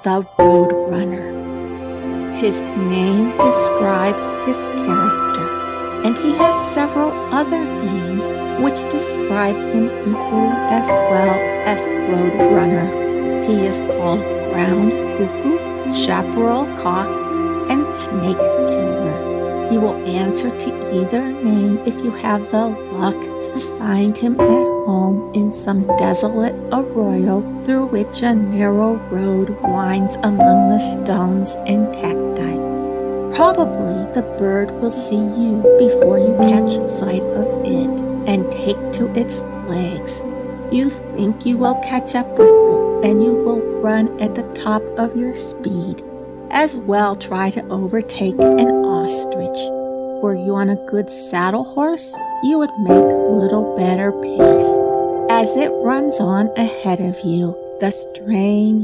the Road Runner. His name describes his character, and he has several other names which describe him equally as well as Road Runner. He is called Ground Cuckoo, Chaparral Cock, and Snake Killer. He will answer to either name if you have the luck to find him at home in some desolate arroyo through which a narrow road winds among the stones and cacti. Probably the bird will see you before you catch sight of it and take to its legs. You think you will catch up with it, and you will run at the top of your speed. As well try to overtake an ostrich. Were you on a good saddle horse, you would make little better pace. As it runs on ahead of you, the strange